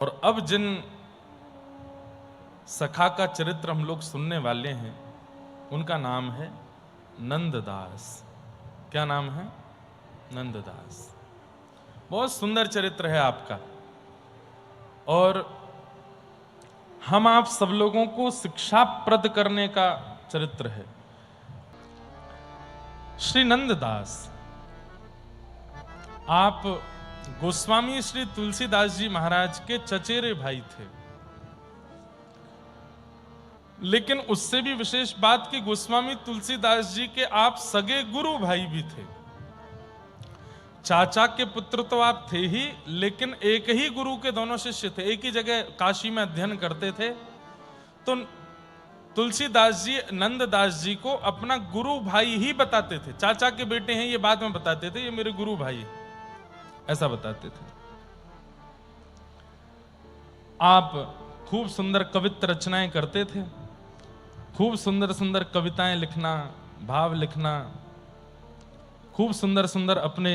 और अब जिन सखा का चरित्र हम लोग सुनने वाले हैं उनका नाम है नंददास। क्या नाम है? नंददास। बहुत सुंदर चरित्र है आपका और हम आप सब लोगों को शिक्षाप्रद करने का चरित्र है। श्री नंददास, आप गोस्वामी श्री तुलसीदास जी महाराज के चचेरे भाई थे, लेकिन उससे भी विशेष बात कि गोस्वामी तुलसीदास जी के आप सगे गुरु भाई भी थे। चाचा के पुत्र तो आप थे ही, लेकिन एक ही गुरु के दोनों शिष्य थे, एक ही जगह काशी में अध्ययन करते थे। तो तुलसीदास जी नंददास जी को अपना गुरु भाई ही बताते थे। चाचा के बेटे हैं ये बाद में बताते थे, ये मेरे गुरु भाई है, ऐसा बताते थे। आप खूब सुंदर कवित्त रचनाएं करते थे, खूब सुंदर सुंदर कविताएं लिखना, भाव लिखना, खूब सुंदर सुंदर अपने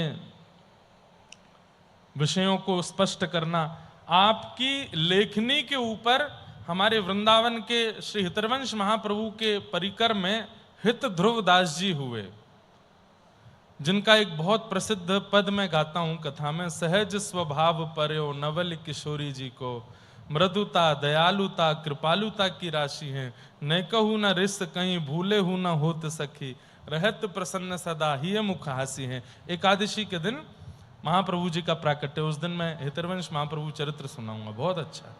विषयों को स्पष्ट करना। आपकी लेखनी के ऊपर हमारे वृंदावन के श्री हितरवंश महाप्रभु के परिकर में हित ध्रुवदास जी हुए, जिनका एक बहुत प्रसिद्ध पद मैं गाता हूं कथा में। सहज स्वभाव पर्यो नवल किशोरी जी को, मृदुता दयालुता कृपालुता की राशि है, न कहू न रिस कहीं भूले हूं न होत सखी, रहत प्रसन्न सदा ही मुख हासी है। एकादशी के दिन महाप्रभु जी का प्राकट्य, उस दिन मैं हितरवंश महाप्रभु चरित्र सुनाऊंगा, बहुत अच्छा।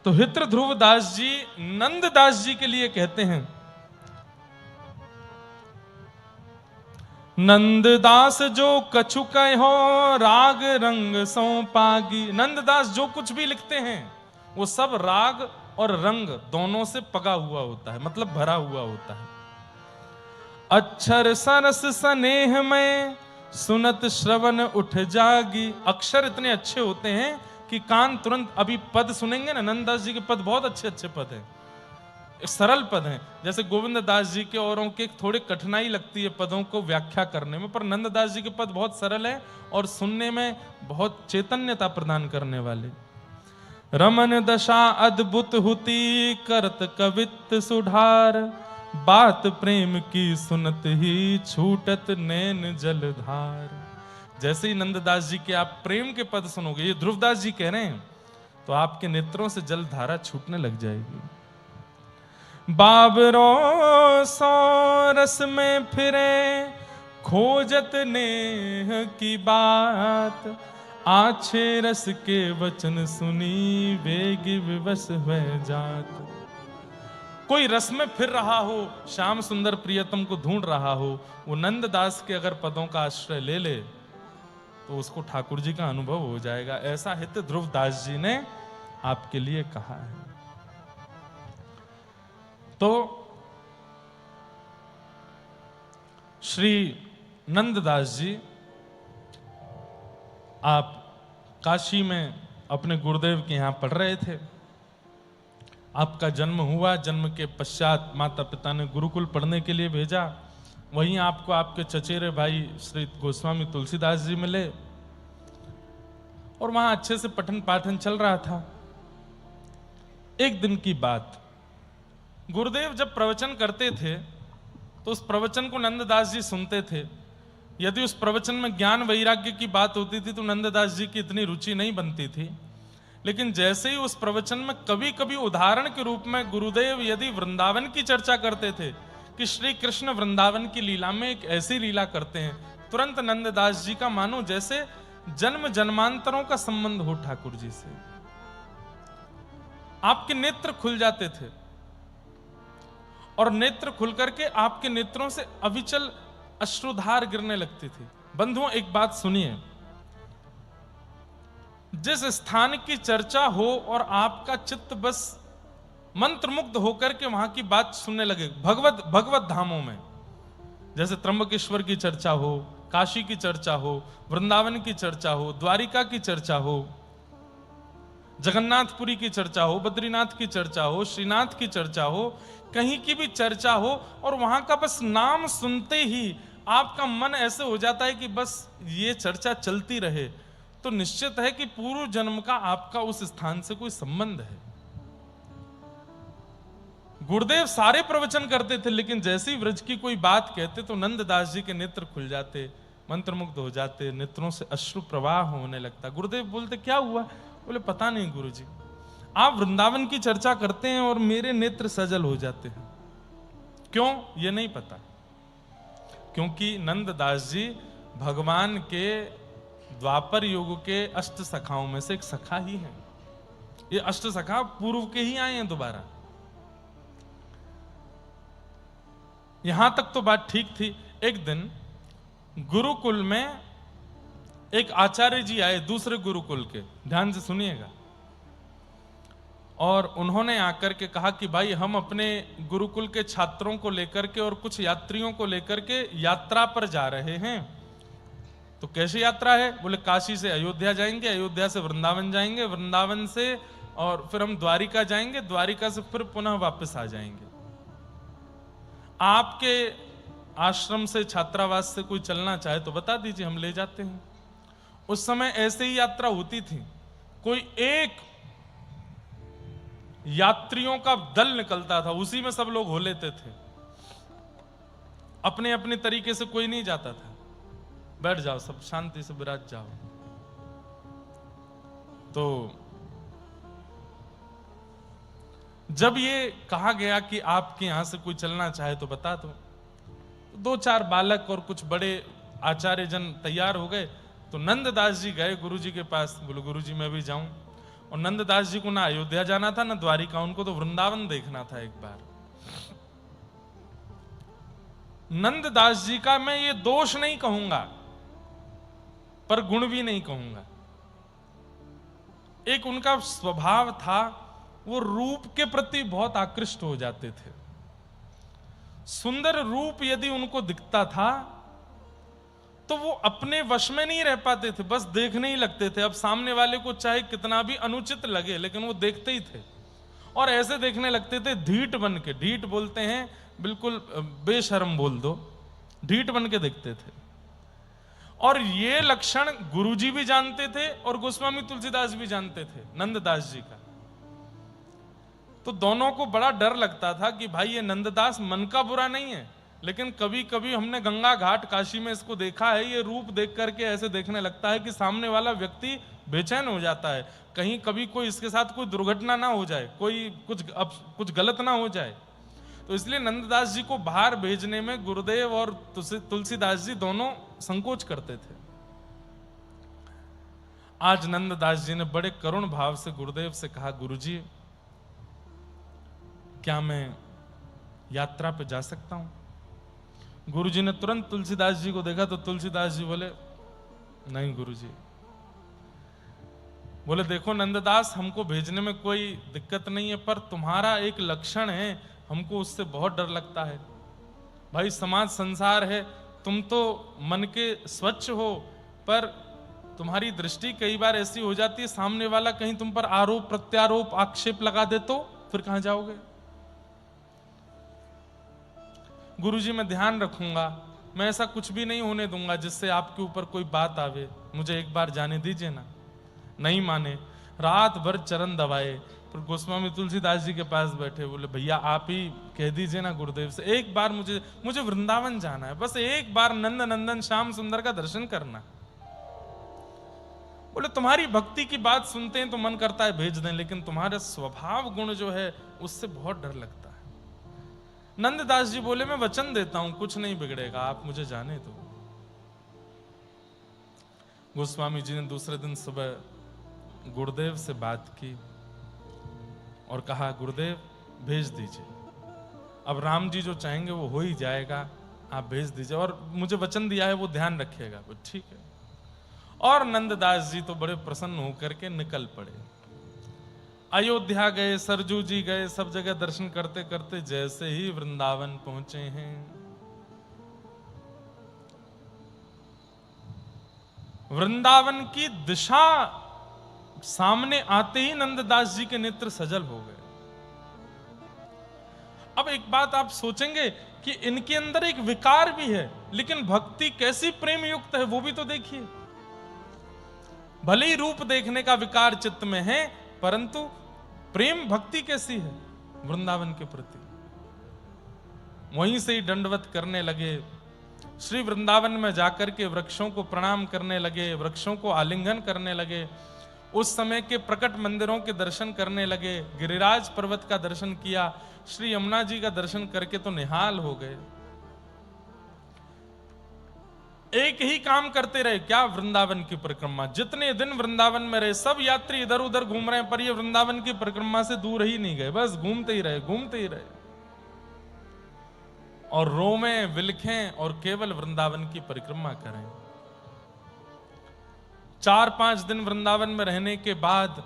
तो हित्र ध्रुवदास जी नंददास जी के लिए कहते हैं, नंददास जो कछु कहो राग रंग सो पागी। नंददास जो कुछ भी लिखते हैं वो सब राग और रंग दोनों से पगा हुआ होता है, मतलब भरा हुआ होता है। अक्षर सरस स्नेह में सुनत श्रवण उठ जागी। अक्षर इतने अच्छे होते हैं कि कान तुरंत, अभी पद सुनेंगे ना, नंददास जी के पद बहुत अच्छे अच्छे पद हैं, सरल पद हैं। जैसे गोविंद दास जी के औरों के थोड़े कठिनाई लगती है पदों को व्याख्या करने में, पर नंददास जी के पद बहुत सरल हैं और सुनने में बहुत चैतन्यता प्रदान करने वाले। रमन दशा अद्भुत हुती करत कवित सुधार, बात प्रेम की सुनत ही छूटत नैन जलधार। जैसे ही नंददास जी के आप प्रेम के पद सुनोगे, ये ध्रुवदास जी कह रहे हैं, तो आपके नेत्रों से जलधारा छूटने लग जाएगी। बाबरो सो रस में फिरे खोजत नेह की बात, आछे रस के वचन सुनी वेग विवश हुए जात। कोई रस में फिर रहा हो, श्याम सुंदर प्रियतम को ढूंढ रहा हो, वो नंददास के अगर पदों का आश्रय ले ले तो उसको ठाकुर जी का अनुभव हो जाएगा। ऐसा हित ध्रुवदास जी ने आपके लिए कहा है। तो श्री नंददास जी, आप काशी में अपने गुरुदेव के यहां पढ़ रहे थे। आपका जन्म हुआ, जन्म के पश्चात माता पिता ने गुरुकुल पढ़ने के लिए भेजा। वहीं आपको आपके चचेरे भाई श्री गोस्वामी तुलसीदास जी मिले और वहां अच्छे से पठन पाठन चल रहा था। एक दिन की बात, गुरुदेव जब प्रवचन करते थे तो उस प्रवचन को नंददास जी सुनते थे। यदि उस प्रवचन में ज्ञान वैराग्य की बात होती थी तो नंददास जी की इतनी रुचि नहीं बनती थी, लेकिन जैसे ही उस प्रवचन में कभी कभी उदाहरण के रूप में गुरुदेव यदि वृंदावन की चर्चा करते थे कि श्री कृष्ण वृंदावन की लीला में एक ऐसी लीला करते हैं, तुरंत नंददास जी का मानो जैसे जन्म जन्मांतरों का संबंध हो ठाकुर जी से। आपके नेत्र खुल जाते थे और नेत्र खुल करके आपके नेत्रों से अविचल अश्रुधार गिरने लगती थी। बंधुओं, एक बात सुनिए, जिस स्थान की चर्चा हो और आपका चित्त बस मंत्रमुग्ध होकर के वहां की बात सुनने लगे, भगवत धामों में, जैसे त्र्यंबकेश्वर की चर्चा हो, काशी की चर्चा हो, वृंदावन की चर्चा हो, द्वारिका की चर्चा हो, जगन्नाथपुरी की चर्चा हो, बद्रीनाथ की चर्चा हो, श्रीनाथ की चर्चा हो, कहीं की भी चर्चा हो, और वहां का बस नाम सुनते ही आपका मन ऐसे हो जाता है कि बस ये चर्चा चलती रहे। तो निश्चित है कि पूर्व जन्म का आपका उस स्थान से कोई संबंध है। गुरुदेव सारे प्रवचन करते थे, लेकिन जैसे ही व्रज की कोई बात कहते तो नंददास जी के नेत्र खुल जाते, मंत्रमुग्ध हो जाते, नेत्रों से अश्रु प्रवाह होने लगता। गुरुदेव बोलते क्या हुआ? बोले पता नहीं गुरुजी, आप वृंदावन की चर्चा करते हैं और मेरे नेत्र सजल हो जाते हैं। क्यों? ये नहीं पता। क्योंकि नंददास जी भगवान के द्वापर युग के अष्ट सखाओं में से एक सखा ही है। ये अष्ट सखा पूर्व के ही आए हैं दोबारा। यहां तक तो बात ठीक थी। एक दिन गुरुकुल में एक आचार्य जी आए दूसरे गुरुकुल के, ध्यान से सुनिएगा, और उन्होंने आकर के कहा कि भाई हम अपने गुरुकुल के छात्रों को लेकर के और कुछ यात्रियों को लेकर के यात्रा पर जा रहे हैं। तो कैसी यात्रा है? बोले काशी से अयोध्या जाएंगे, अयोध्या से वृंदावन जाएंगे, वृंदावन से और फिर हम द्वारिका जाएंगे, द्वारिका से फिर पुनः वापस आ जाएंगे। आपके आश्रम से छात्रावास से कोई चलना चाहे तो बता दीजिए, हम ले जाते हैं। उस समय ऐसे ही यात्रा होती थी। कोई एक यात्रियों का दल निकलता था, उसी में सब लोग हो लेते थे। अपने अपने तरीके से कोई नहीं जाता था। बैठ जाओ, सब शांति से विराज जाओ। तो जब ये कहा गया कि आपके यहां से कोई चलना चाहे तो बता दो, दो चार बालक और कुछ बड़े आचार्य जन तैयार हो गए। तो नंददास जी गए गुरुजी के पास, बोले गुरुजी मैं भी जाऊं। और नंददास जी को ना अयोध्या जाना था ना द्वारिका, उनको तो वृंदावन देखना था एक बार। नंददास जी का मैं ये दोष नहीं कहूंगा, पर गुण भी नहीं कहूंगा। एक उनका स्वभाव था, वो रूप के प्रति बहुत आकृष्ट हो जाते थे। सुंदर रूप यदि उनको दिखता था तो वो अपने वश में नहीं रह पाते थे, बस देखने ही लगते थे। अब सामने वाले को चाहे कितना भी अनुचित लगे, लेकिन वो देखते ही थे। और ऐसे देखने लगते थे ढीठ बन के, ढीठ बोलते हैं बिल्कुल बेशर्म बोल दो, ढीठ बन के देखते थे। और ये लक्षण गुरुजी भी जानते थे और गोस्वामी तुलसीदास भी जानते थे नंददास जी का। तो दोनों को बड़ा डर लगता था कि भाई ये नंददास मन का बुरा नहीं है, लेकिन कभी कभी हमने गंगा घाट काशी में इसको देखा है, ये रूप देख करके ऐसे देखने लगता है कि सामने वाला व्यक्ति बेचैन हो जाता है, कहीं कभी कोई इसके साथ कोई दुर्घटना ना हो जाए, कोई कुछ गलत ना हो जाए। तो इसलिए नंददास जी को बाहर भेजने में गुरुदेव और तुलसीदास जी दोनों संकोच करते थे। आज नंददास जी ने बड़े करुण भाव से गुरुदेव से कहा, गुरुजी क्या मैं यात्रा पे जा सकता हूं? गुरुजी ने तुरंत तुलसीदास जी को देखा तो तुलसीदास जी बोले नहीं गुरुजी। बोले देखो नंददास, हमको भेजने में कोई दिक्कत नहीं है, पर तुम्हारा एक लक्षण है, हमको उससे बहुत डर लगता है। भाई समाज संसार है, तुम तो मन के स्वच्छ हो, पर तुम्हारी दृष्टि कई बार ऐसी हो जाती है, सामने वाला कहीं तुम पर आरोप प्रत्यारोप आक्षेप लगा दे तो फिर कहां जाओगे? गुरुजी मैं ध्यान रखूंगा, मैं ऐसा कुछ भी नहीं होने दूंगा जिससे आपके ऊपर कोई बात आवे, मुझे एक बार जाने दीजिए ना। नहीं माने, रात भर चरण दबाए, फिर गोस्वामी तुलसीदास जी के पास बैठे, बोले भैया आप ही कह दीजिए ना गुरुदेव से, एक बार मुझे वृंदावन जाना है, बस एक बार नंद नंदन श्याम सुंदर का दर्शन करना। बोले तुम्हारी भक्ति की बात सुनते हैं तो मन करता है भेज दें, लेकिन तुम्हारा स्वभाव गुण जो है उससे बहुत डर लगता है। नंददास जी बोले मैं वचन देता हूं, कुछ नहीं बिगड़ेगा, आप मुझे जाने दो। गोस्वामी जी ने दूसरे दिन सुबह गुरुदेव से बात की और कहा गुरुदेव भेज दीजिए, अब राम जी जो चाहेंगे वो हो ही जाएगा, आप भेज दीजिए, और मुझे वचन दिया है वो ध्यान रखिएगा। ठीक है। और नंददास जी तो बड़े प्रसन्न होकर के निकल पड़े। अयोध्या गए, सरजू जी गए, सब जगह दर्शन करते करते जैसे ही वृंदावन पहुंचे हैं, वृंदावन की दिशा सामने आते ही नंददास जी के नेत्र सजल हो गए। अब एक बात आप सोचेंगे कि इनके अंदर एक विकार भी है, लेकिन भक्ति कैसी प्रेम युक्त है वो भी तो देखिए। भले ही रूप देखने का विकार चित्त में है, परंतु प्रेम भक्ति कैसी है वृंदावन के प्रति। वहीं से ही दंडवत करने लगे, श्री वृंदावन में जाकर के वृक्षों को प्रणाम करने लगे, वृक्षों को आलिंगन करने लगे, उस समय के प्रकट मंदिरों के दर्शन करने लगे, गिरिराज पर्वत का दर्शन किया, श्री यमुना जी का दर्शन करके तो निहाल हो गए। एक ही काम करते रहे, क्या? वृंदावन की परिक्रमा। जितने दिन वृंदावन में रहे, सब यात्री इधर उधर घूम रहे हैं, पर ये वृंदावन की परिक्रमा से दूर ही नहीं गए, बस घूमते ही रहे, घूमते ही रहे, और रोमें विलखें और केवल वृंदावन की परिक्रमा करें। 4-5 दिन वृंदावन में रहने के बाद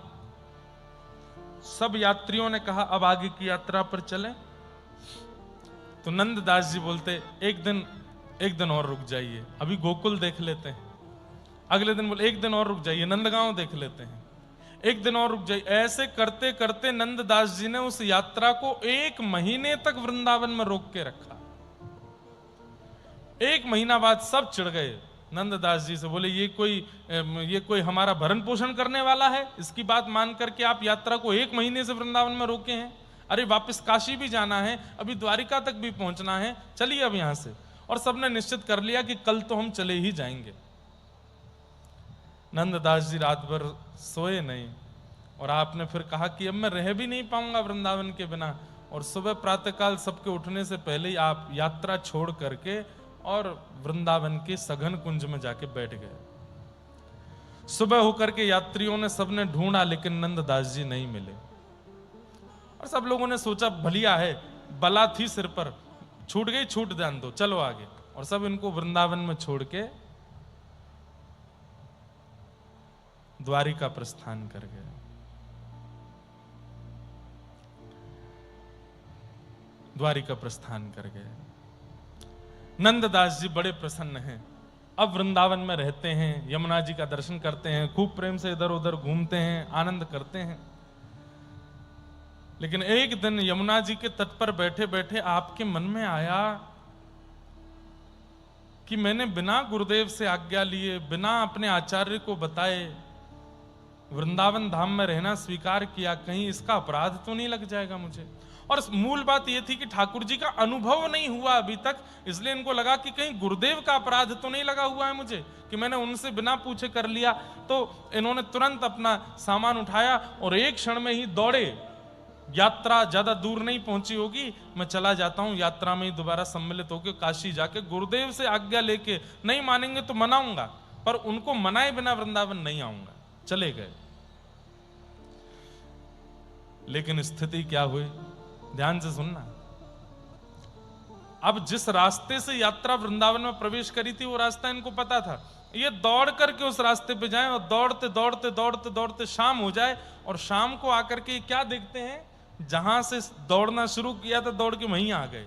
सब यात्रियों ने कहा अब आगे की यात्रा पर चलें। तो नंददास जी बोलते एक दिन और रुक जाइए, अभी गोकुल देख लेते हैं। अगले दिन बोले एक दिन और रुक जाइए, नंदगांव देख लेते हैं, एक दिन और रुक जाइए। ऐसे करते करते नंददास जी ने उस यात्रा को 1 महीने तक वृंदावन में रोक के रखा। 1 महीना बाद सब चिढ़ गए नंददास जी से, बोले ये कोई हमारा भरण पोषण करने वाला है? इसकी बात मान करके आप यात्रा को 1 महीने से वृंदावन में रोके हैं। अरे वापस काशी भी जाना है, अभी द्वारिका तक भी पहुंचना है, चलिए अब यहां से। और सबने निश्चित कर लिया कि कल तो हम चले ही जाएंगे। नंददास जी रात भर सोए नहीं, और आपने फिर कहा कि अब मैं रह भी नहीं पाऊंगा वृंदावन के बिना। और सुबह प्रातःकाल सबके उठने से पहले ही आप यात्रा छोड़ करके और वृंदावन के सघन कुंज में जाके बैठ गए। सुबह होकर के यात्रियों ने सबने ढूंढा, लेकिन नंददास जी नहीं मिले। और सब लोगों ने सोचा भलिया है, बला थी सिर पर, छूट गई छूट जान दो, चलो आगे। और सब इनको वृंदावन में छोड़ के द्वारिका प्रस्थान कर गए। द्वारिका प्रस्थान कर गए। नंददास जी बड़े प्रसन्न हैं, अब वृंदावन में रहते हैं, यमुना जी का दर्शन करते हैं, खूब प्रेम से इधर उधर घूमते हैं, आनंद करते हैं। लेकिन एक दिन यमुना जी के तट पर बैठे बैठे आपके मन में आया कि मैंने बिना गुरुदेव से आज्ञा लिए, बिना अपने आचार्य को बताए वृंदावन धाम में रहना स्वीकार किया, कहीं इसका अपराध तो नहीं लग जाएगा मुझे। और मूल बात यह थी कि ठाकुर जी का अनुभव नहीं हुआ अभी तक, इसलिए इनको लगा कि कहीं गुरुदेव का अपराध तो नहीं लगा हुआ है मुझे कि मैंने उनसे बिना पूछे कर लिया। तो इन्होंने तुरंत अपना सामान उठाया और एक क्षण में ही दौड़े। यात्रा ज्यादा दूर नहीं पहुंची होगी, मैं चला जाता हूं, यात्रा में ही दोबारा सम्मिलित होकर काशी जाके गुरुदेव से आज्ञा लेके, नहीं मानेंगे तो मनाऊंगा, पर उनको मनाए बिना वृंदावन नहीं आऊंगा। चले गए। लेकिन स्थिति क्या हुई, ध्यान से सुनना। अब जिस रास्ते से यात्रा वृंदावन में प्रवेश करी थी वो रास्ता इनको पता था। ये दौड़ करके उस रास्ते पे जाएं और दौड़ते दौड़ते दौड़ते दौड़ते शाम हो जाए, और शाम को आकर के क्या देखते हैं, जहां से दौड़ना शुरू किया था दौड़ के वहीं आ गए,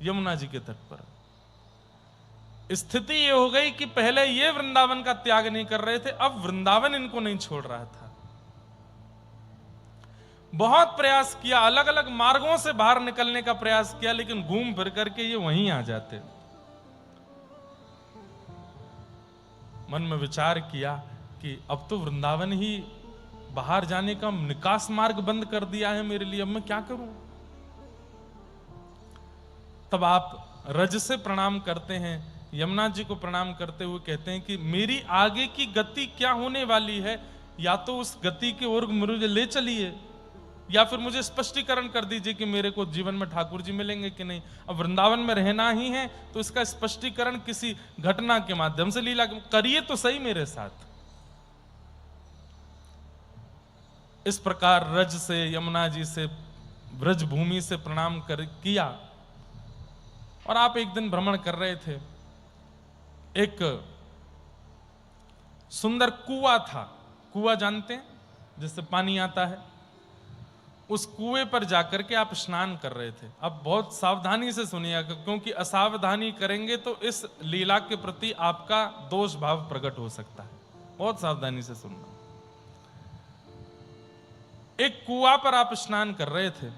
यमुना जी के तट पर। स्थिति ये हो गई कि पहले ये वृंदावन का त्याग नहीं कर रहे थे, अब वृंदावन इनको नहीं छोड़ रहा था। बहुत प्रयास किया, अलग अलग मार्गों से बाहर निकलने का प्रयास किया, लेकिन घूम फिर करके ये वहीं आ जाते। मन में विचार किया कि अब तो वृंदावन ही बाहर जाने का निकास मार्ग बंद कर दिया है मेरे लिए, अब मैं क्या करूं। तब आप रज से प्रणाम करते हैं, यमुना जी को प्रणाम करते हुए कहते हैं कि मेरी आगे की गति क्या होने वाली है, या तो उस गति की ओर मुझे ले चलिए, या फिर मुझे स्पष्टीकरण कर दीजिए कि मेरे को जीवन में ठाकुर जी मिलेंगे कि नहीं। अब वृंदावन में रहना ही है तो इसका स्पष्टीकरण किसी घटना के माध्यम से, लीला करिए तो सही मेरे साथ। इस प्रकार रज से, यमुना जी से, ब्रज भूमि से प्रणाम किया। और आप एक दिन भ्रमण कर रहे थे, एक सुंदर कुआं था, कुआं जानते हैं जिससे पानी आता है, उस कुएं पर जाकर के आप स्नान कर रहे थे। अब बहुत सावधानी से सुनिएगा, क्योंकि असावधानी करेंगे तो इस लीला के प्रति आपका दोष भाव प्रकट हो सकता है। बहुत सावधानी से सुनना। एक कुआं पर आप स्नान कर रहे थे,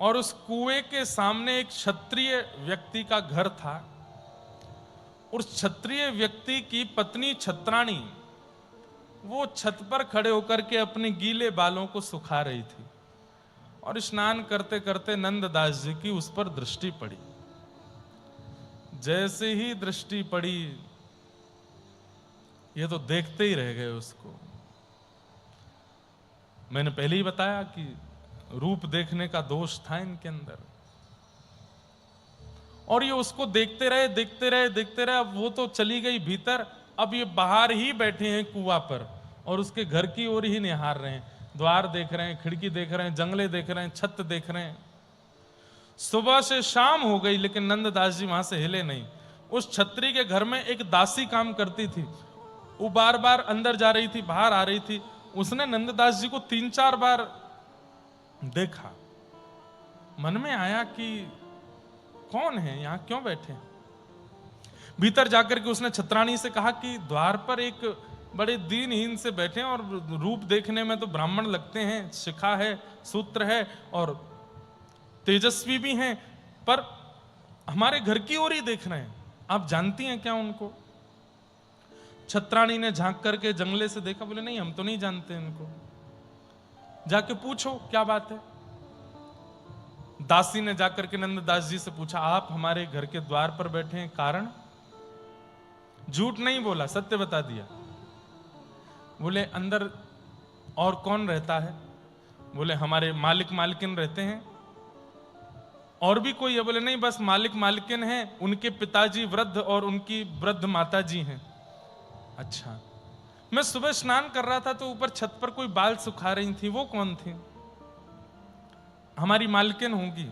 और उस कुएं के सामने एक क्षत्रिय व्यक्ति का घर था। उस क्षत्रिय व्यक्ति की पत्नी छत्राणी वो छत पर खड़े होकर के अपने गीले बालों को सुखा रही थी और स्नान करते करते नंददास जी की उस पर दृष्टि पड़ी। जैसे ही दृष्टि पड़ी, ये तो देखते ही रह गए उसको। मैंने पहले ही बताया कि रूप देखने का दोष था इनके अंदर, और ये उसको देखते रहे देखते रहे देखते रहे। अब वो तो चली गई भीतर, अब ये बाहर ही बैठे हैं कुआं पर और उसके घर की ओर ही निहार रहे हैं। द्वार देख रहे हैं, खिड़की देख रहे हैं, जंगले देख रहे हैं, छत देख रहे हैं। सुबह से शाम हो गई लेकिन नंददास जी वहां से हिले नहीं। उस छत्री के घर में एक दासी काम करती थी, वो बार बार अंदर जा रही थी, बाहर आ रही थी। उसने नंददास जी को 3-4 बार देखा। मन में आया कि कौन है, यहां क्यों बैठे हैं। भीतर जाकर के उसने छत्राणी से कहा कि द्वार पर एक बड़े दीनहीन से बैठे हैं और रूप देखने में तो ब्राह्मण लगते हैं, शिखा है, सूत्र है और तेजस्वी भी हैं, पर हमारे घर की ओर ही देख रहे हैं, आप जानती हैं क्या उनको। छत्राणी ने झांक करके जंगले से देखा, बोले नहीं हम तो नहीं जानते इनको, जाके पूछो क्या बात है। दासी ने जाकर के नंददास जी से पूछा, आप हमारे घर के द्वार पर बैठे हैं, कारण? झूठ नहीं बोला, सत्य बता दिया। बोले अंदर और कौन रहता है? बोले हमारे मालिक मालकिन रहते हैं। और भी कोई है? बोले नहीं, बस मालिक मालकिन हैं, उनके पिताजी वृद्ध और उनकी वृद्ध माता जी हैं। अच्छा, मैं सुबह स्नान कर रहा था तो ऊपर छत पर कोई बाल सुखा रही थी, वो कौन थी? हमारी मालकिन होंगी,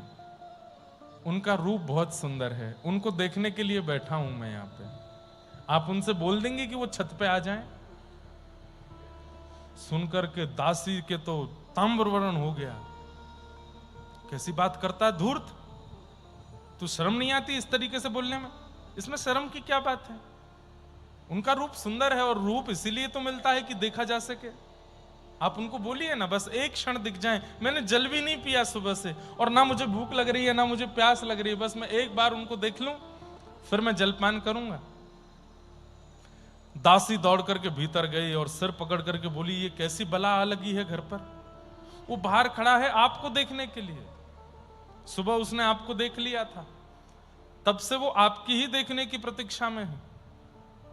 उनका रूप बहुत सुंदर है, उनको देखने के लिए बैठा हूं मैं यहां पे। आप उनसे बोल देंगे कि वो छत पे आ जाएं? सुनकर के दासी के तो ताम्रवर्ण हो गया। कैसी बात करता है धूर्त, तू शर्म नहीं आती इस तरीके से बोलने में? इसमें शर्म की क्या बात है? उनका रूप सुंदर है और रूप इसीलिए तो मिलता है कि देखा जा सके। आप उनको बोलिए ना, बस एक क्षण दिख जाएं। मैंने जल भी नहीं पिया सुबह से और ना मुझे भूख लग रही है ना मुझे प्यास लग रही है, बस मैं एक बार उनको देख लूं फिर मैं जलपान करूंगा। दासी दौड़ करके भीतर गई और सिर पकड़ करके बोली, ये कैसी बला आ लगी है घर पर। वो बाहर खड़ा है आपको देखने के लिए, सुबह उसने आपको देख लिया था, तब से वो आपकी ही देखने की प्रतीक्षा में है।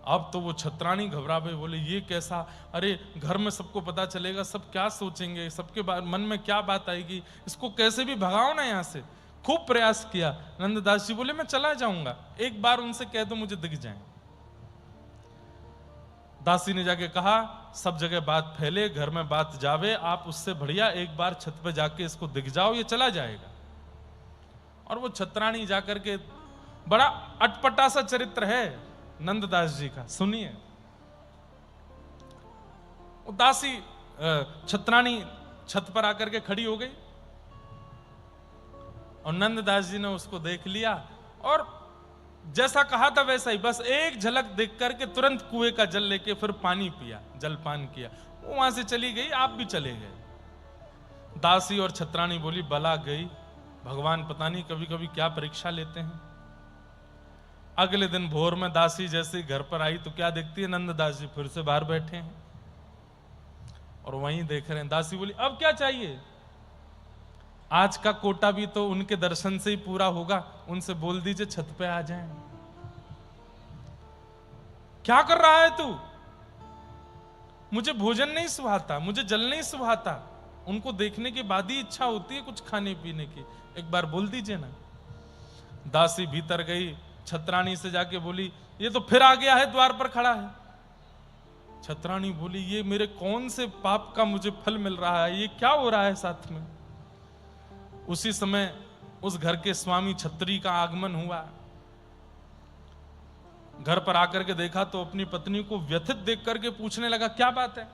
अब तो वो छत्राणी घबरा गई, बोले ये कैसा, अरे घर में सबको पता चलेगा, सब क्या सोचेंगे, सबके मन में क्या बात आएगी, इसको कैसे भी भगाओ ना यहां से। खूब प्रयास किया। नंददास जी बोले मैं चला जाऊंगा, एक बार उनसे कह दो मुझे दिख जाए। दासी ने जाके कहा, सब जगह बात फैले, घर में बात जावे, आप उससे बढ़िया एक बार छत पे जाके इसको दिख जाओ, ये चला जाएगा। और वो छत्राणी जाकर के, बड़ा अटपटा सा चरित्र है नंददास जी का, सुनिए। वो दासी छत्राणी छत पर आकर के खड़ी हो गई और नंददास जी ने उसको देख लिया और जैसा कहा था वैसा ही, बस एक झलक देख करके तुरंत कुएं का जल लेके फिर पानी पिया, जलपान किया। वो वहां से चली गई, आप भी चले गए। दासी और छत्राणी बोली, बला गई, भगवान पता नहीं कभी कभी क्या परीक्षा लेते हैं। अगले दिन भोर में दासी जैसे घर पर आई तो क्या देखती है, नंददास जी फिर से बाहर बैठे हैं और वहीं देख रहे हैं। दासी बोली, अब क्या चाहिए? आज का कोटा भी तो उनके दर्शन से ही पूरा होगा, उनसे बोल दीजिए छत पे आ जाएं। क्या कर रहा है तू? मुझे भोजन नहीं सुहाता, मुझे जल नहीं सुहाता। उनको देखने के बाद ही इच्छा होती है कुछ खाने पीने की, एक बार बोल दीजिए ना। दासी भीतर गई, छत्राणी से जाके बोली, ये तो फिर आ गया है, द्वार पर खड़ा है। छत्राणी बोली, ये मेरे कौन से पाप का मुझे फल मिल रहा है, ये क्या हो रहा है साथ में। उसी समय उस घर के स्वामी छत्री का आगमन हुआ। घर पर आकर के देखा तो अपनी पत्नी को व्यथित देख करके पूछने लगा, क्या बात है।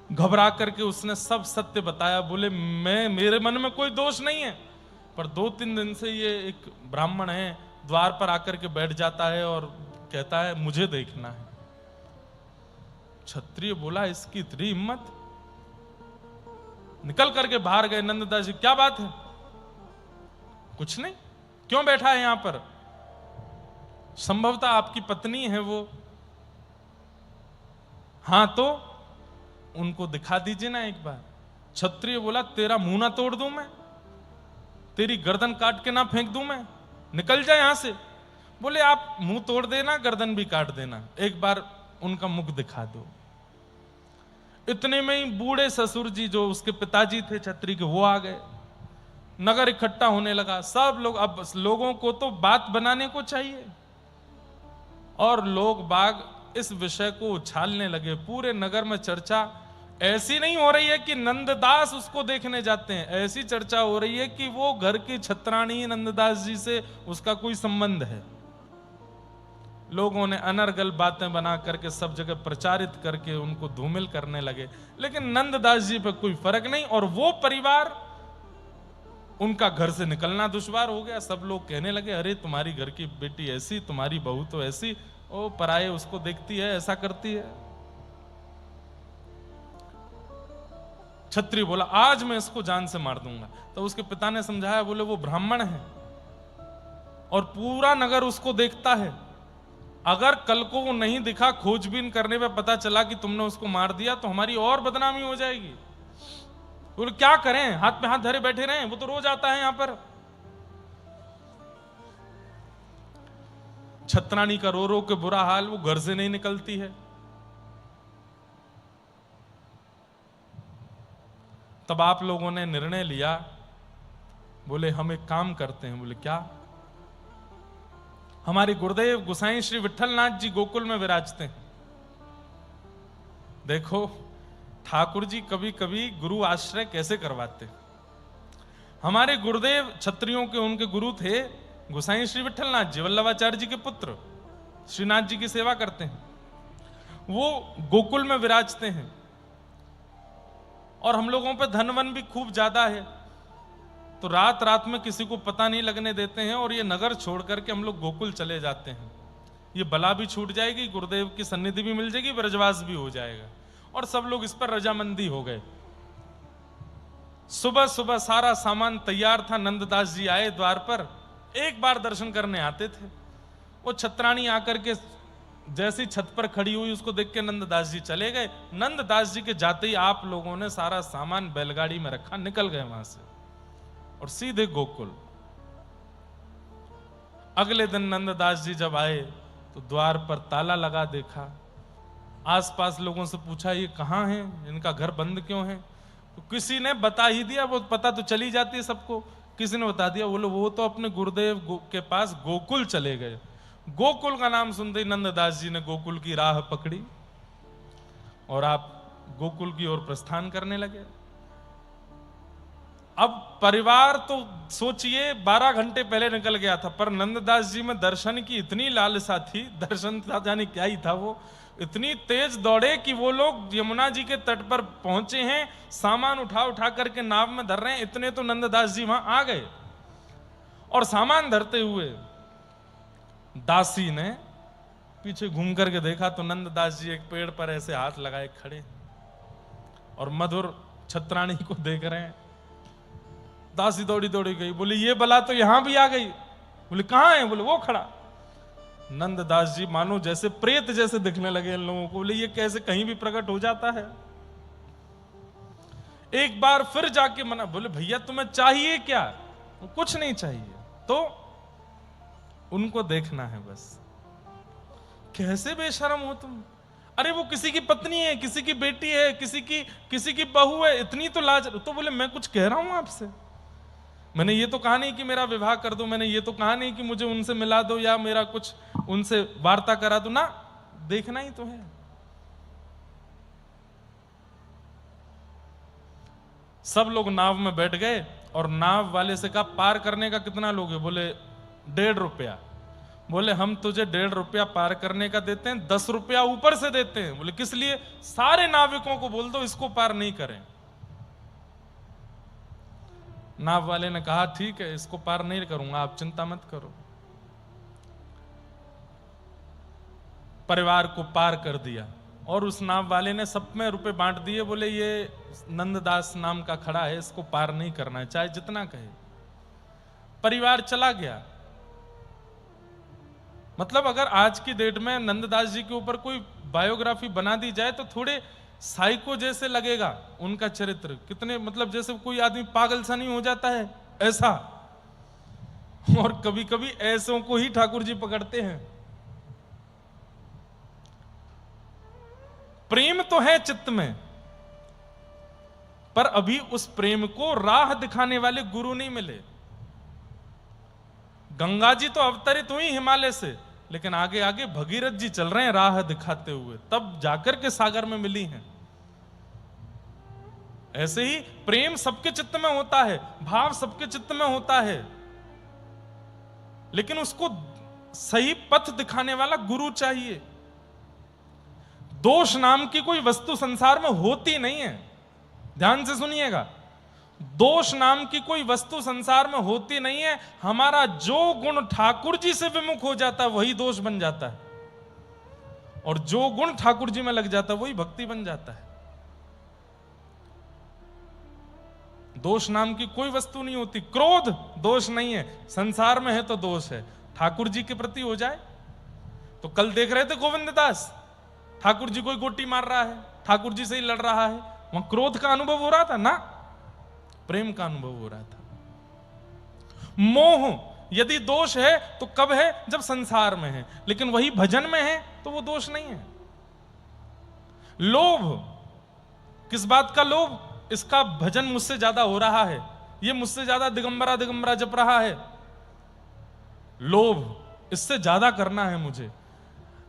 घबरा करके उसने सब सत्य बताया। बोले, मेरे मन में कोई दोष नहीं है, पर 2-3 दिन से ये एक ब्राह्मण है, द्वार पर आकर के बैठ जाता है और कहता है मुझे देखना है। क्षत्रिय बोला, इसकी इतनी हिम्मत। निकल करके बाहर गए। नंददास जी, क्या बात है? कुछ नहीं, क्यों बैठा है यहां पर? संभवतः आपकी पत्नी है वो। हाँ तो उनको दिखा दीजिए ना एक बार। क्षत्रिय बोला तेरा मुंह ना तोड़ दूं मैं, तेरी गर्दन काट के ना फेंक दूं मैं, निकल जाए यहां से। बोले आप मुंह तोड़ देना, गर्दन भी काट देना, एक बार उनका मुख दिखा दो। इतने में ही बूढ़े ससुर जी जो उसके पिताजी थे छत्री के, वो आ गए। नगर इकट्ठा होने लगा, सब लोग, अब लोगों को तो बात बनाने को चाहिए, और लोग बाग इस विषय को उछालने लगे। पूरे नगर में चर्चा ऐसी नहीं हो रही है कि नंददास उसको देखने जाते हैं, ऐसी चर्चा हो रही है कि वो घर की छत्राणी नंददास जी से उसका कोई संबंध है। लोगों ने अनर्गल बातें बना करके सब जगह प्रचारित करके उनको धूमिल करने लगे, लेकिन नंददास जी पे कोई फर्क नहीं, और वो परिवार, उनका घर से निकलना दुश्वार हो गया। सब लोग कहने लगे अरे तुम्हारी घर की बेटी ऐसी, तुम्हारी बहू तो ऐसी, ओ पराये उसको देखती है, ऐसा करती है। क्षत्रिय बोला आज मैं इसको जान से मार दूंगा। तो उसके पिता ने समझाया, बोले वो ब्राह्मण है और पूरा नगर उसको देखता है, अगर कल को वो नहीं दिखा, खोजबीन करने पे पता चला कि तुमने उसको मार दिया तो हमारी और बदनामी हो जाएगी। बोले क्या करें, हाथ पे हाथ धरे बैठे रहें, वो तो रोज आता है यहां पर। छत्राणी का रो रो के बुरा हाल, वो घर से नहीं निकलती है। तब आप लोगों ने निर्णय लिया, बोले हम एक काम करते हैं। बोले क्या? हमारे गुरुदेव गोसाई श्री विठलनाथ जी गोकुल में विराजते हैं। देखो ठाकुर जी कभी कभी गुरु आश्रय कैसे करवाते। हमारे गुरुदेव क्षत्रियों के उनके गुरु थे गोसाई श्री विठलनाथ जी, वल्लभाचार्य जी के पुत्र, श्रीनाथ जी की सेवा करते हैं। वो गोकुल में विराजते हैं और हम लोगों पे धन वन भी खूब ज्यादा है, तो रात रात में किसी को पता नहीं लगने देते हैं, और ये नगर छोड़ करके हम लोग गोकुल चले जाते हैं। ये बला भी छूट जाएगी, गुरुदेव की सन्निधि भी मिल जाएगी, ब्रजवास भी हो जाएगा। और सब लोग इस पर रजामंदी हो गए। सुबह सुबह सारा सामान तैयार था, नंददास जी आए द्वार पर, एक बार दर्शन करने आते थे। वो छत्राणी आकर के जैसी छत पर खड़ी हुई, उसको देख के नंददास जी चले गए। नंददास जी के जाते ही आप लोगों ने सारा सामान बैलगाड़ी में रखा, निकल गए वहां से और सीधे गोकुल। अगले दिन नंददास जी जब आए तो द्वार पर ताला लगा देखा। आसपास लोगों से पूछा ये कहां हैं, इनका घर बंद क्यों है? तो किसी ने बता ही दिया, वो पता तो चली जाती है सबको। किसी ने बता दिया, बोलो वो तो अपने गुरुदेव के पास गोकुल चले गए। गोकुल का नाम सुनते ही नंददास जी ने गोकुल की राह पकड़ी और आप गोकुल की ओर प्रस्थान करने लगे। अब परिवार तो सोचिए 12 घंटे पहले निकल गया था, पर नंददास जी में दर्शन की इतनी लालसा थी, दर्शन था जाने क्या ही था, वो इतनी तेज दौड़े कि वो लोग यमुना जी के तट पर पहुंचे हैं, सामान उठा उठा करके नाव में धर रहे हैं। इतने तो नंददास जी वहां आ गए, और सामान धरते हुए दासी ने पीछे घूम करके देखा तो नंददास जी एक पेड़ पर ऐसे हाथ लगाए खड़े और मधुर छत्राणी को देख रहे हैं। दासी दौड़ी दौड़ी गई, बोली ये बला तो यहां भी आ गई। बोले कहां है? बोले वो खड़ा। नंददास जी मानो जैसे प्रेत जैसे दिखने लगे इन लोगों को। बोले ये कैसे कहीं भी प्रकट हो जाता है? एक बार फिर जाके मना। बोले भैया तुम्हें चाहिए क्या? कुछ नहीं चाहिए, तो उनको देखना है बस। कैसे बेशरम हो तुम? अरे वो किसी की पत्नी है, किसी की बेटी है, किसी की बहू है, इतनी तो लाज। तो बोले मैं कुछ कह रहा हूं आपसे? मैंने ये तो कहा नहीं कि मेरा विवाह कर दो, मैंने ये तो कहा नहीं कि मुझे उनसे मिला दो या मेरा कुछ उनसे वार्ता करा दो ना, देखना ही तो है। सब लोग नाव में बैठ गए और नाव वाले से कहा पार करने का कितना लोगे? बोले 1.5 रुपया। बोले हम तुझे 1.5 रुपया पार करने का देते हैं, 10 रुपया ऊपर से देते हैं। बोले किस लिए? सारे नाविकों को बोल दो इसको पार नहीं करें। नाव वाले ने कहा ठीक है, इसको पार नहीं करूंगा, आप चिंता मत करो। परिवार को पार कर दिया और उस नाव वाले ने सब में रुपए बांट दिए। बोले ये नंददास नाम का खड़ा है, इसको पार नहीं करना है, चाहे जितना कहे। परिवार चला गया। मतलब अगर आज की डेट में नंददास जी के ऊपर कोई बायोग्राफी बना दी जाए तो थोड़े साइको जैसे लगेगा उनका चरित्र, कितने मतलब जैसे कोई आदमी पागल सा नहीं हो जाता है ऐसा। और कभी कभी ऐसों को ही ठाकुर जी पकड़ते हैं। प्रेम तो है चित्त में, पर अभी उस प्रेम को राह दिखाने वाले गुरु नहीं मिले। गंगा जी तो अवतरित हुई हिमालय से, लेकिन आगे आगे भगीरथ जी चल रहे हैं राह दिखाते हुए, तब जाकर के सागर में मिली हैं। ऐसे ही प्रेम सबके चित्त में होता है, भाव सबके चित्त में होता है, लेकिन उसको सही पथ दिखाने वाला गुरु चाहिए। दोष नाम की कोई वस्तु संसार में होती नहीं है, ध्यान से सुनिएगा। दोष नाम की कोई वस्तु संसार में होती नहीं है। हमारा जो गुण ठाकुर जी से विमुख हो जाता है वही दोष बन जाता है, और जो गुण ठाकुर जी में लग जाता है वही भक्ति बन जाता है। दोष नाम की कोई वस्तु नहीं होती। क्रोध दोष नहीं है, संसार में है तो दोष है, ठाकुर जी के प्रति हो जाए तो। कल देख रहे थे गोविंद दास, ठाकुर जी कोई गोटी मार रहा है, ठाकुर जी से ही लड़ रहा है, वहां क्रोध का अनुभव हो रहा था ना, प्रेम का अनुभव हो रहा था। मोह यदि दोष है तो कब है, जब संसार में है, लेकिन वही भजन में है तो वो दोष नहीं है। लोभ, किस बात का लोभ, इसका भजन मुझसे ज्यादा हो रहा है, ये मुझसे ज्यादा दिगंबरा दिगंबरा जप रहा है, लोभ, इससे ज्यादा करना है मुझे।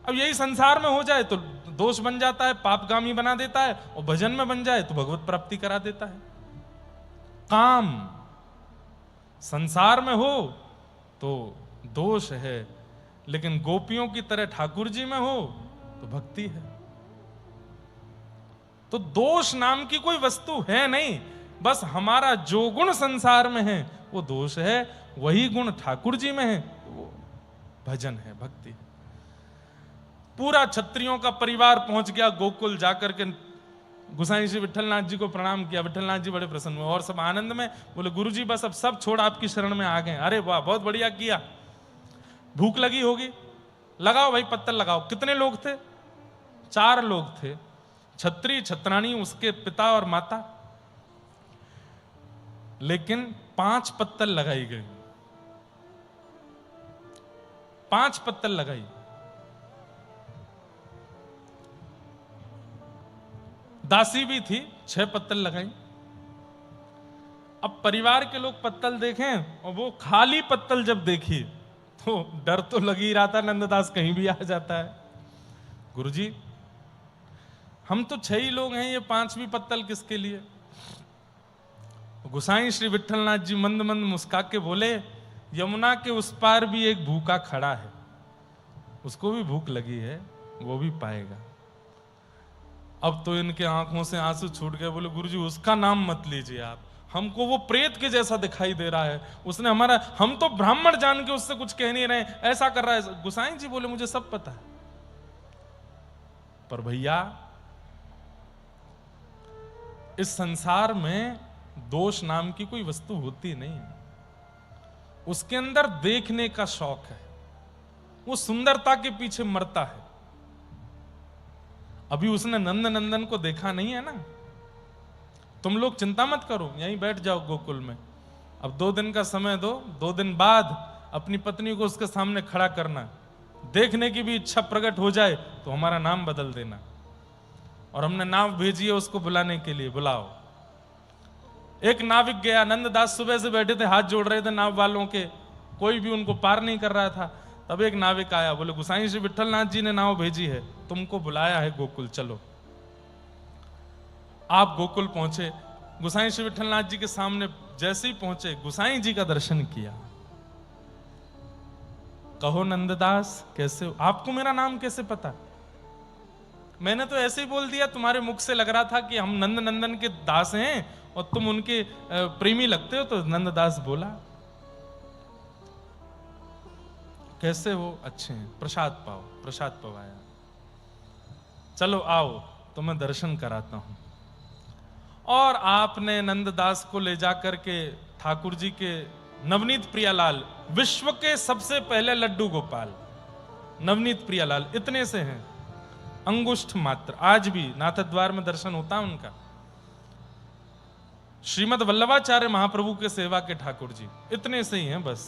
अब यही संसार में हो जाए तो दोष बन जाता है, पापगामी बना देता है, और भजन में बन जाए तो भगवत प्राप्ति करा देता है। काम संसार में हो तो दोष है, लेकिन गोपियों की तरह ठाकुर जी में हो तो भक्ति है। तो दोष नाम की कोई वस्तु है नहीं, बस हमारा जो गुण संसार में है वो दोष है, वही गुण ठाकुर जी में है वो भजन है, भक्ति है। पूरा क्षत्रियों का परिवार पहुंच गया गोकुल, जाकर के गुसाई श्री विठलनाथ जी को प्रणाम किया। विठलनाथ जी बड़े प्रसन्न हुए और सब आनंद में बोले, गुरु जी बस अब सब छोड़ आपकी शरण में आ गए। अरे वाह, बहुत बढ़िया किया। भूख लगी होगी, लगाओ भाई पत्तल लगाओ। कितने लोग थे? 4 लोग थे, छत्री, छत्राणी, उसके पिता और माता, लेकिन 5 पत्तल लगाई गई, 5 पत्तल लगाई। दासी भी थी, 6 पत्तल लगाई। अब परिवार के लोग पत्तल देखें, और वो खाली पत्तल जब देखी तो डर तो लग ही रहा था नंददास कहीं भी आ जाता है। गुरुजी हम तो 6 ही लोग हैं, ये 5वीं पत्तल किसके लिए? गुसाई श्री विठलनाथ जी मंद मंद मुस्का के बोले, यमुना के उस पार भी एक भूखा खड़ा है, उसको भी भूख लगी है, वो भी पाएगा। अब तो इनके आंखों से आंसू छूट गए। बोले, गुरुजी उसका नाम मत लीजिए आप, हमको वो प्रेत के जैसा दिखाई दे रहा है, उसने हमारा, हम तो ब्राह्मण जान के उससे कुछ कह नहीं रहे, ऐसा कर रहा है। गुसाई जी बोले, मुझे सब पता है, पर भैया इस संसार में दोष नाम की कोई वस्तु होती नहीं है। उसके अंदर देखने का शौक है, वो सुंदरता के पीछे मरता है। अभी उसने नंद नंदन को देखा नहीं है ना। तुम लोग चिंता मत करो, यहीं बैठ जाओ गोकुल में। अब 2 दिन का समय दो, 2 दिन बाद अपनी पत्नी को उसके सामने खड़ा करना, देखने की भी इच्छा प्रकट हो जाए तो हमारा नाम बदल देना। और हमने नाव भेजी है उसको बुलाने के लिए, बुलाओ। एक नाविक गया, नंददास सुबह से बैठे थे, हाथ जोड़ रहे थे नाव वालों के, कोई भी उनको पार नहीं कर रहा था। तब एक नाविक आया, बोले, गुसाई श्री विठलनाथ जी ने नाव भेजी है, तुमको बुलाया है गोकुल, चलो। आप गोकुल पहुंचे, गुसाई श्री विठलनाथ जी के सामने जैसे ही पहुंचे, गुसाई जी का दर्शन किया। कहो नंददास कैसे हो? आपको मेरा नाम कैसे पता? मैंने तो ऐसे ही बोल दिया, तुम्हारे मुख से लग रहा था कि हम नंद नंदन के दास हैं और तुम उनके प्रेमी लगते हो, तो नंददास बोला। कैसे हो? अच्छे हैं, प्रसाद पाओ। प्रसाद पवाया, चलो आओ तुम्हें दर्शन कराता हूं। और आपने नंददास को ले जाकर के ठाकुर जी के नवनीत प्रियालाल, विश्व के सबसे पहले लड्डू गोपाल, नवनीत प्रियालाल इतने से हैं, अंगुष्ठ मात्र। आज भी नाथद्वार में दर्शन होता है उनका। श्रीमद वल्लभाचार्य महाप्रभु के सेवा के ठाकुर जी इतने से ही हैं बस।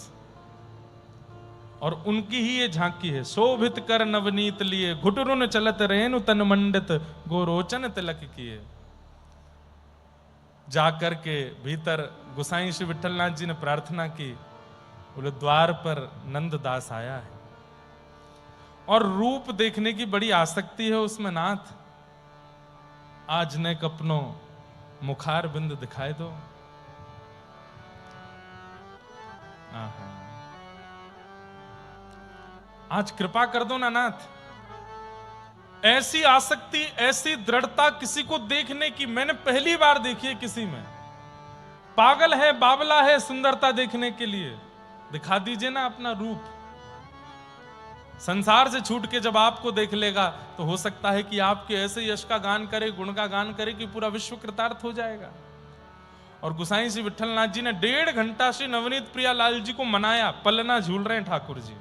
और उनकी ही ये झांकी है, शोभित कर नवनीत लिए, घुटरुन चलत रेनु तन मंडित, गोरोचन तिलक किए। जाकर के भीतर गुसाई श्री विठलनाथ जी ने प्रार्थना की, बोले द्वार पर नंददास आया है और रूप देखने की बड़ी आसक्ति है उसमें नाथ, आज ने कपनो मुखार बिंद दिखाए दो। आज कृपा कर दो ना नाथ। ऐसी आसक्ति, ऐसी दृढ़ता किसी को देखने की मैंने पहली बार देखी है किसी में। पागल है, बावला है सुंदरता देखने के लिए, दिखा दीजिए ना अपना रूप। संसार से छूट के जब आपको देख लेगा तो हो सकता है कि आपके ऐसे यश का गान करे, गुण का गान करे कि पूरा विश्व कृतार्थ हो जाएगा। और गुसाई श्री विठलनाथ जी ने 1.5 घंटा श्री नवनीत प्रियालाल जी को मनाया। पलना झूल रहे हैं ठाकुर जी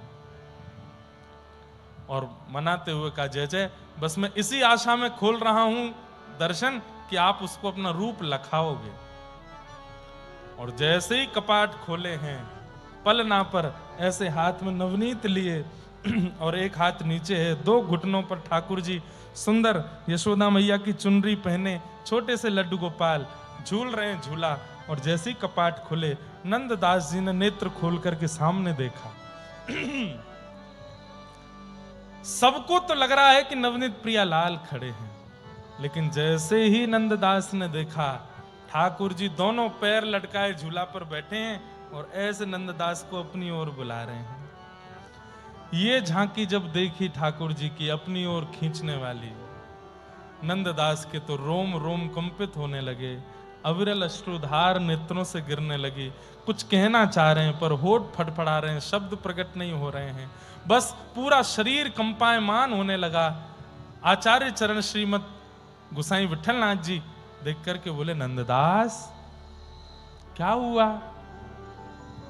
और मनाते हुए कहा, जय जय, बस मैं इसी आशा में खोल रहा हूं दर्शन कि आप उसको अपना रूप लखाओगे। और जैसे ही कपाट खोले हैं, पलना पर ऐसे हाथ में नवनीत लिए और एक हाथ नीचे है, 2 घुटनों पर ठाकुर जी सुंदर यशोदा मैया की चुनरी पहने छोटे से लड्डू गोपाल झूल रहे हैं झूला। और जैसे ही कपाट खुले, नंददास जी ने नेत्र खोल करके सामने देखा। सबको तो लग रहा है कि नवनीत प्रियालाल खड़े हैं, लेकिन जैसे ही नंददास ने देखा, ठाकुर जी दोनों पैर लटकाए झूला पर बैठे हैं और ऐसे नंददास को अपनी ओर बुला रहे हैं। ये झांकी जब देखी ठाकुर जी की अपनी ओर खींचने वाली, नंददास के तो रोम रोम कंपित होने लगे, अविरल अश्रुधार नेत्रों से गिरने लगी। कुछ कहना चाह रहे हैं पर होठ फड़फड़ा रहे हैं, शब्द प्रकट नहीं हो रहे हैं, बस पूरा शरीर कंपायमान होने लगा। आचार्य चरण श्रीमद गुसाई विठलनाथ जी देख करके बोले, नंददास क्या हुआ,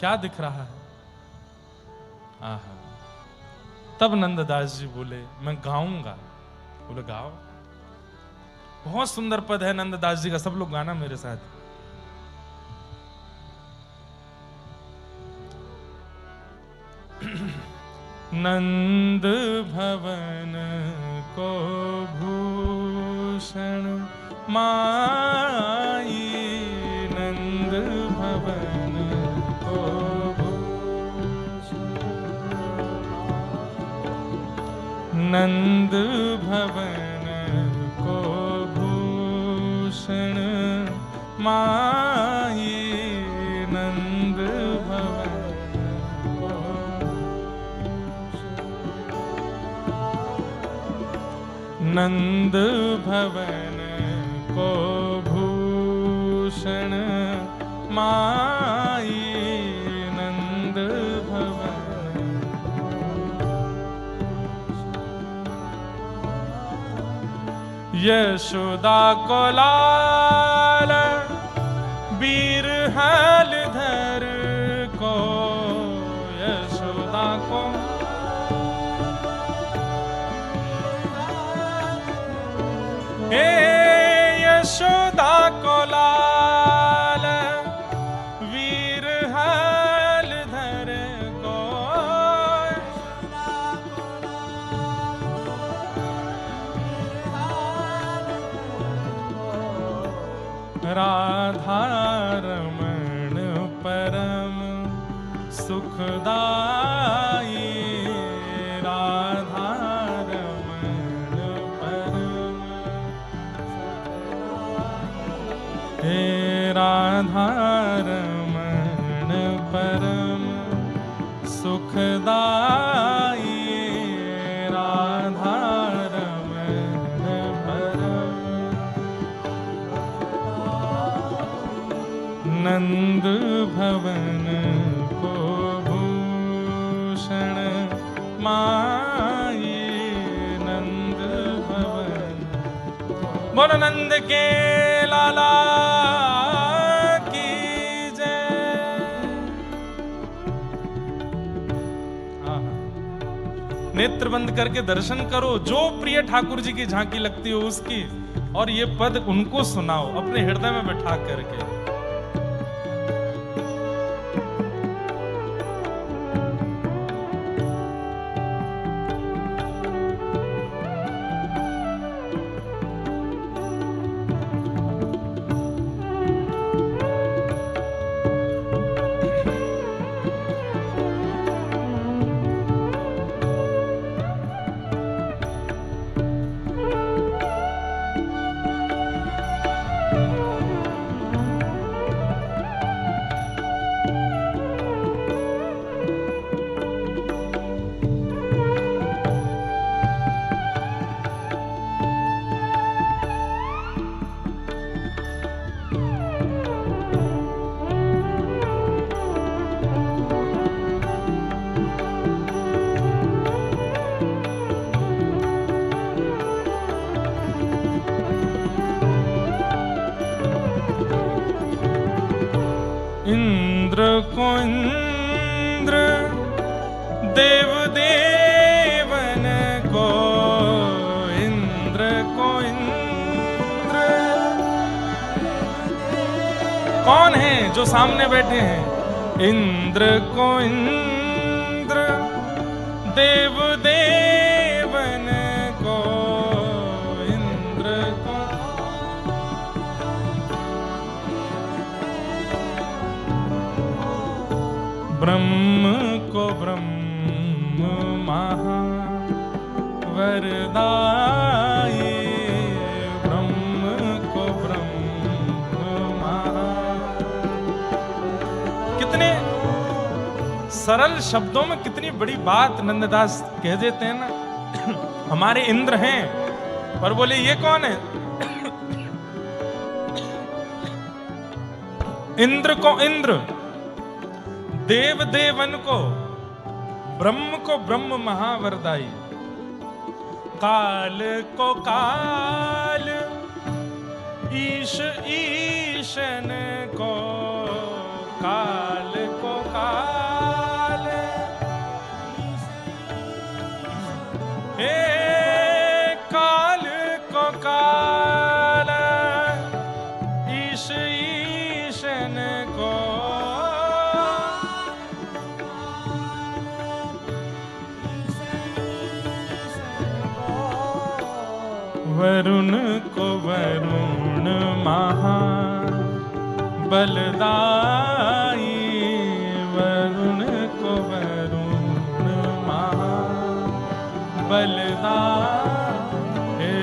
क्या दिख रहा है? आहा। तब नंददास जी बोले, मैं गाऊंगा। बोले गाओ। बहुत सुंदर पद है नंददास जी का, सब लोग गाना मेरे साथ। नंद भवन को भूषण माई, नंद भवन को भूषण, नंद भवन को भूषण माई, नंद भवन नंद भवन को भूषण माई, नंद भवन। यशोदा को लाल वीर हलधर को, यशोदा को हे यशोदा को लाल वीर हलधर को, राधा रमण परम सुखदाई, राधा रमण परम, हे राधा रमण परम सुखदाई, राधा रमण परम, नंद भवन को भूषण माई, नंद भवन। बोलो नंद के लाला की जय। नेत्र बंद करके दर्शन करो, जो प्रिय ठाकुर जी की झांकी लगती हो उसकी, और ये पद उनको सुनाओ अपने हृदय में बैठा करके। इंद्र को इंद्र देव देवन को, इंद्र को इंद्र। कौन है जो सामने बैठे हैं? इंद्र को इंद्र देव देवन को, इंद्र को। ब्रह्म को ब्रह्म महा वरदाई, ब्रह्म को ब्रह्म महा। कितने सरल शब्दों में कितनी बड़ी बात नंददास कह देते हैं ना। हमारे इंद्र हैं, पर बोले ये कौन है? इंद्र को इंद्र देव देवन को, ब्रह्म को ब्रह्म महावरदाई। काल को काल ईश ईशन को, काल को काल। हे काल को काल ईश ईशन को, वरुण को वरुण महा बलदाई, वरुण को वरुण महा बलदाई। हे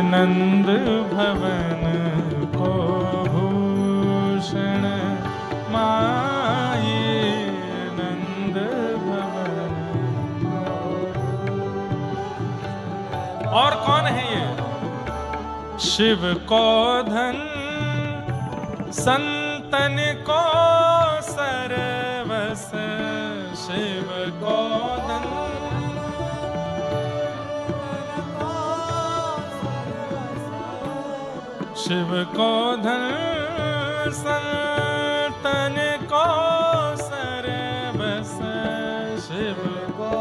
नंद भवन को भूषण माये, नंद भवन। और कौन है ये? शिव को धन संतन को सर्वस, शिव को धन। शिव को धन संतन को सर्वस, शिव को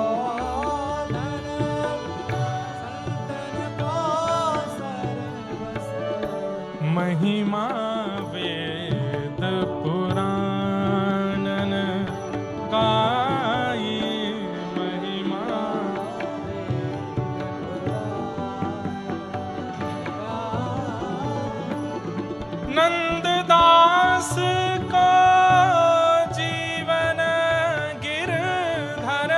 महिमा वेद पुराणन गाई, महिमा। नंददास को जीवन गिरधर,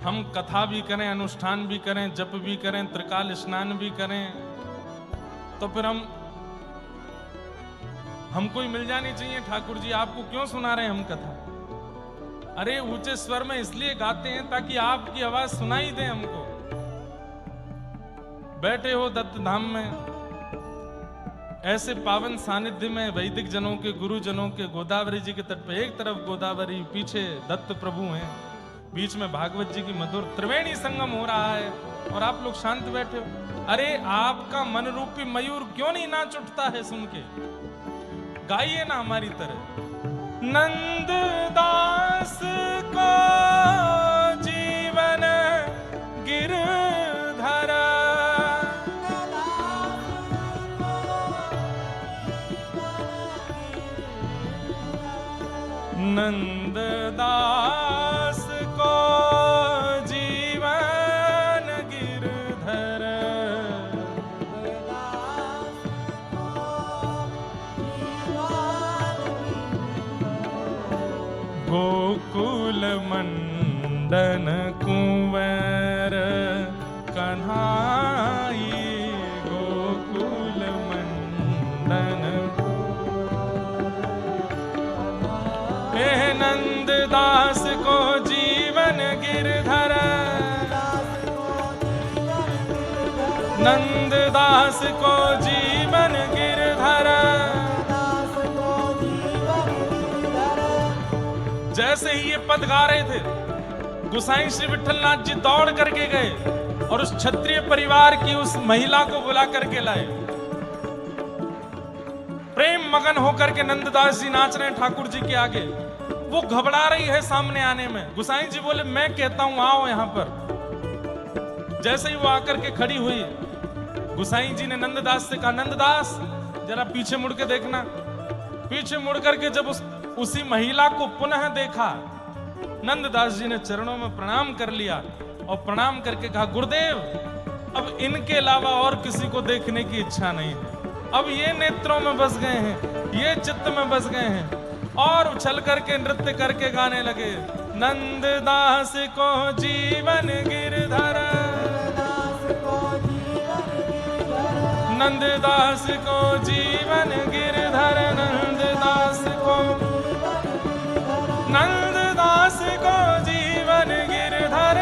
हम कथा भी करें, अनुष्ठान भी करें, जप भी करें, त्रिकाल स्नान भी करें, तो फिर हमको ही मिल जानी चाहिए ठाकुर जी आपको क्यों सुना रहे हैं हम कथा। अरे ऊंचे स्वर में इसलिए गाते हैं ताकि आपकी आवाज सुनाई दे हमको। बैठे हो दत्त धाम में, ऐसे पावन सानिध्य में, वैदिक जनों के, गुरु जनों के, गोदावरी जी के तट पे एक तरफ गोदावरी, पीछे दत्त प्रभु हैं, बीच में भागवत जी की मधुर त्रिवेणी संगम हो रहा है और आप लोग शांत बैठे हो। अरे आपका मन रूपी मयूर क्यों नहीं नाच उठता है सुन के? गाइए ना हमारी तरह। नंद दास को जीवन गिरधर, नंद दास को जीवन गिरधर, गोकुल मंडन कुंवर कन्हाई, गोकुल मंडन हे नंद दास को जीवन गिरधर, नंद दास को जीवन गिरधर। जैसे ही ये पद गा रहे थे, गोसाई श्री विठलनाथ जी दौड़ करके गए और उस क्षत्रिय परिवार की उस महिला को बुला करके लाए। प्रेम मगन होकर के नंददास जी नाच रहे हैं ठाकुर जी के आगे। वो घबरा रही है सामने आने में। गोसाई जी बोले मैं कहता हूं आओ यहां पर। जैसे ही वो आकर के खड़ी हुई, गोसाई जी ने नंददास से कहा नंददास जरा पीछे मुड़ के देखना। पीछे मुड़ करके जब उसी महिला को पुनः देखा, नंददास जी ने चरणों में प्रणाम कर लिया और प्रणाम करके कहा गुरुदेव अब इनके अलावा और किसी को देखने की इच्छा नहीं है। अब ये नेत्रों में बस गए हैं, ये चित्त में बस गए हैं। और उछल करके नृत्य करके गाने लगे। नंददास को जीवन गिरधर, नंददास को जीवन गिरधर, नंददास को, नंददास को जीवन गिरधर,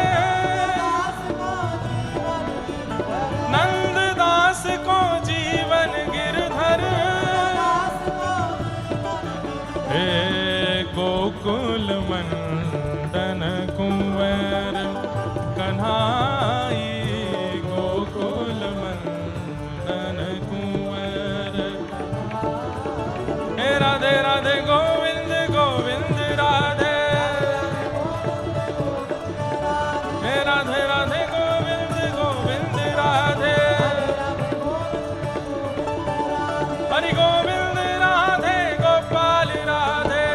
नंददास को जीवन गिरधर। हे गोकुल मंडन कुंवर कन्हाई, गोकुल मंडन कुंवर। हे राधे राधे गोविंद गोविंद राधे, हे राधे राधे गोविंद गोविंद राधे, हरि गोविंद राधे गोपाल राधे,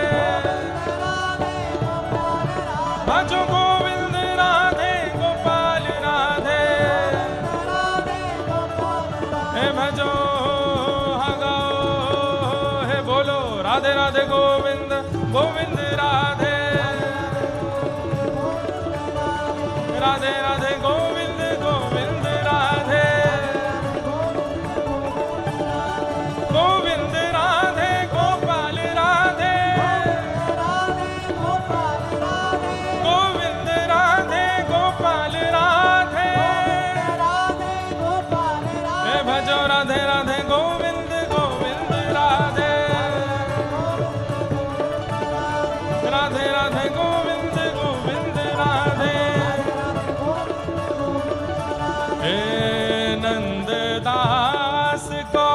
भजो गोविंद राधे गोपाल राधे, हे भजो हगाओ हे बोलो राधे राधे गोविंद गोविंद राधे, राधे राधे गोविंद गोविंद राधे, गोविंद राधे गोपाल राधे, गोविंद राधे गोपाल राधे, हे भजो राधे राधे गोविंद गोविंद राधे, राधे राधे गोविंद गोविंद राधे। हे नंददास को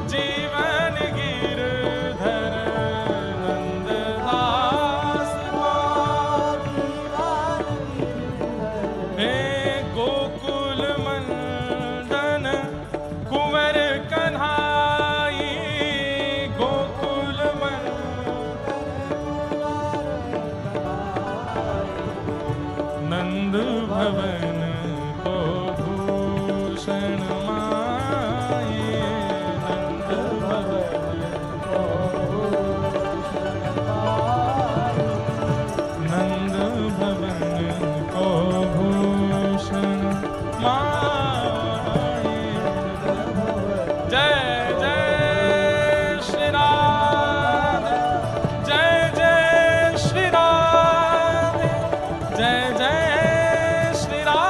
जीवन गिरधर, नंददास को, हे गोकुल मंडन कुंवर कन्हाई, गोकुल नंद भवन को भूषण माए, नंद भवन को भूषण माए, नंद भवन को भूषण माए। जय जय श्री राधे, जय जय श्री राधे, जय जय श्री राधे।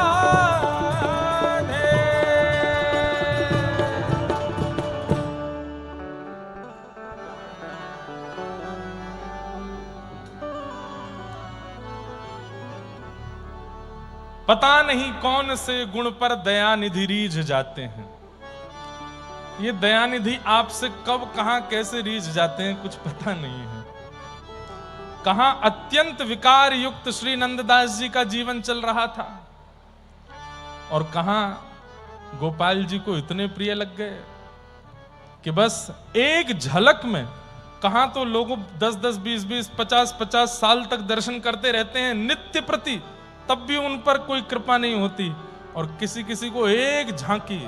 पता नहीं कौन से गुण पर दयानिधि रीझ जाते हैं। ये दयानिधि आपसे कब कहां कैसे रीझ जाते हैं कुछ पता नहीं है। कहां अत्यंत विकार युक्त श्री नंददास जी का जीवन चल रहा था और कहां गोपाल जी को इतने प्रिय लग गए कि बस एक झलक में, कहां तो लोगों 10-10, 20-20, 50-50 साल तक दर्शन करते रहते हैं नित्य प्रति, तब भी उन पर कोई कृपा नहीं होती, और किसी किसी को एक झांकी